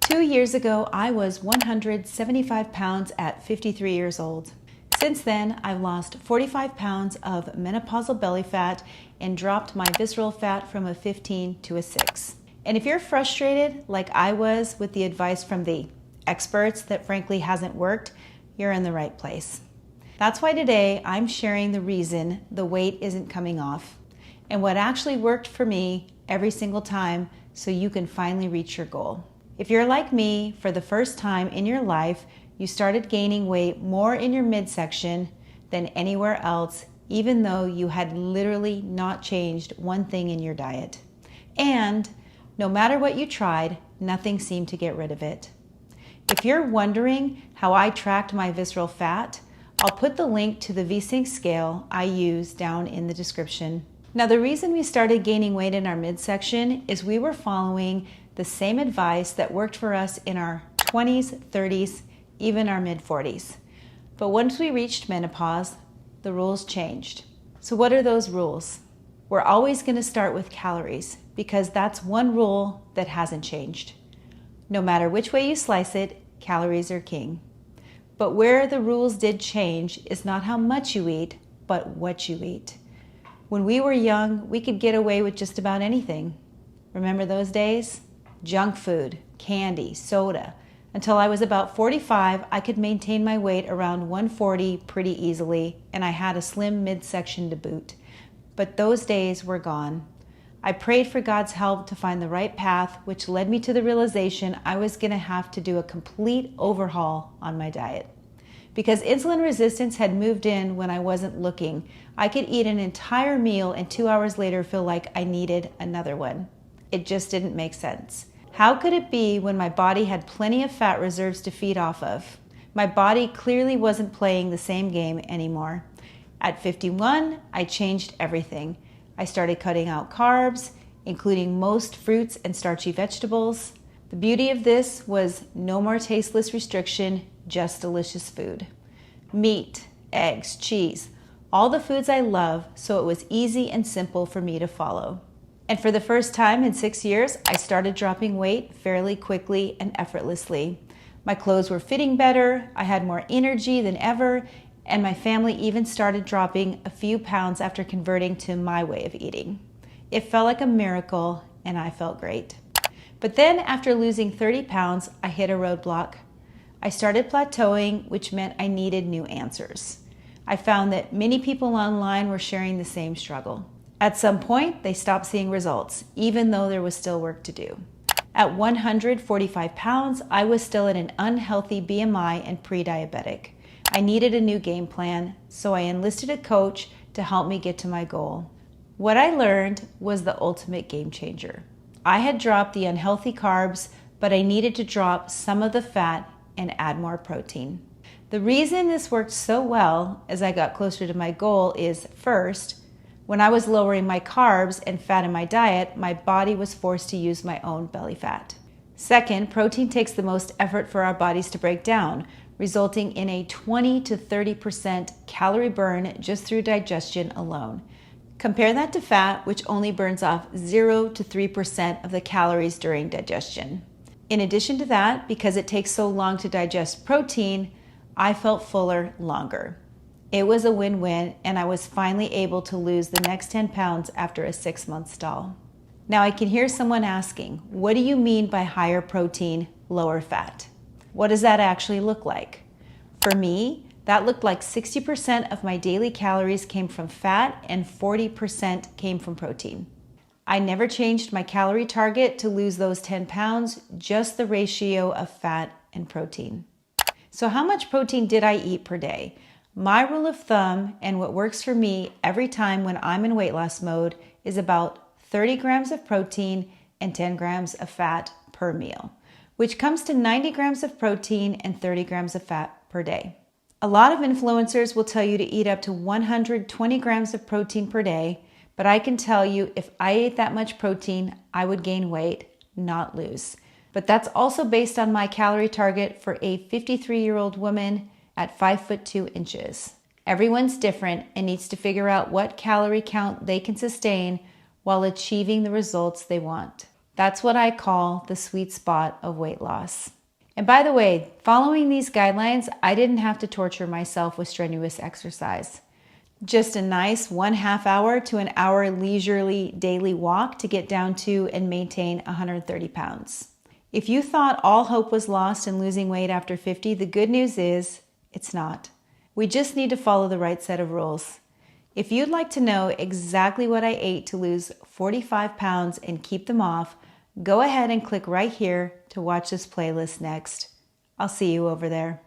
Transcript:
2 years ago, I was 175 pounds at 53 years old. Since then, I've lost 45 pounds of menopausal belly fat and dropped my visceral fat from a 15 to a 6. And if you're frustrated, like I was with the advice from the experts that frankly hasn't worked, you're in the right place. That's why today I'm sharing the reason the weight isn't coming off and what actually worked for me every single time so you can finally reach your goal. If you're like me, for the first time in your life, you started gaining weight more in your midsection than anywhere else, even though you had literally not changed one thing in your diet. And no matter what you tried, nothing seemed to get rid of it. If you're wondering how I tracked my visceral fat, I'll put the link to the V-Sync scale I use down in the description. Now, the reason we started gaining weight in our midsection is we were following the same advice that worked for us in our 20s, 30s, even our mid-40s. But once we reached menopause, the rules changed. So what are those rules? We're always going to start with calories because that's one rule that hasn't changed. No matter which way you slice it, calories are king. But where the rules did change is not how much you eat, but what you eat. When we were young, we could get away with just about anything. Remember those days? Junk food, candy, soda. Until I was about 45, I could maintain my weight around 140 pretty easily, and I had a slim midsection to boot. But those days were gone. I prayed for God's help to find the right path, which led me to the realization I was going to have to do a complete overhaul on my diet. Because insulin resistance had moved in when I wasn't looking, I could eat an entire meal and 2 hours later feel like I needed another one. It just didn't make sense. How could it be when my body had plenty of fat reserves to feed off of? My body clearly wasn't playing the same game anymore. At 51, I changed everything. I started cutting out carbs, including most fruits and starchy vegetables. The beauty of this was no more tasteless restriction, just delicious food. Meat, eggs, cheese, all the foods I love, so it was easy and simple for me to follow. And for the first time in 6 years, I started dropping weight fairly quickly and effortlessly. My clothes were fitting better, I had more energy than ever, and my family even started dropping a few pounds after converting to my way of eating. It felt like a miracle, and I felt great. But then after losing 30 pounds, I hit a roadblock. I started plateauing, which meant I needed new answers. I found that many people online were sharing the same struggle. At some point, they stopped seeing results, even though there was still work to do. At 145 pounds, I was still at an unhealthy BMI and pre-diabetic. I needed a new game plan, so I enlisted a coach to help me get to my goal. What I learned was the ultimate game changer. I had dropped the unhealthy carbs, but I needed to drop some of the fat and add more protein. The reason this worked so well as I got closer to my goal is, first, when I was lowering my carbs and fat in my diet, my body was forced to use my own belly fat. Second, protein takes the most effort for our bodies to break down, resulting in a 20 to 30% calorie burn just through digestion alone. Compare that to fat, which only burns off 0 to 3% of the calories during digestion. In addition to that, because it takes so long to digest protein, I felt fuller longer. It was a win-win, and I was finally able to lose the next 10 pounds after a 6-month stall. Now I can hear someone asking, what do you mean by higher protein, lower fat? What does that actually look like? For me, that looked like 60% of my daily calories came from fat and 40% came from protein. I never changed my calorie target to lose those 10 pounds, just the ratio of fat and protein. So how much protein did I eat per day? My rule of thumb, and what works for me every time when I'm in weight loss mode, is about 30 grams of protein and 10 grams of fat per meal, which comes to 90 grams of protein and 30 grams of fat per day. A lot of influencers will tell you to eat up to 120 grams of protein per day, but I can tell you if I ate that much protein, I would gain weight, not lose. But that's also based on my calorie target for a 53-year-old woman at 5'2". Everyone's different and needs to figure out what calorie count they can sustain while achieving the results they want. That's what I call the sweet spot of weight loss. And by the way, following these guidelines, I didn't have to torture myself with strenuous exercise. Just a nice 1/2 hour to an hour leisurely daily walk to get down to and maintain 130 pounds. If you thought all hope was lost in losing weight after 50, the good news is it's not. We just need to follow the right set of rules. If you'd like to know exactly what I ate to lose 45 pounds and keep them off, go ahead and click right here to watch this playlist next. I'll see you over there.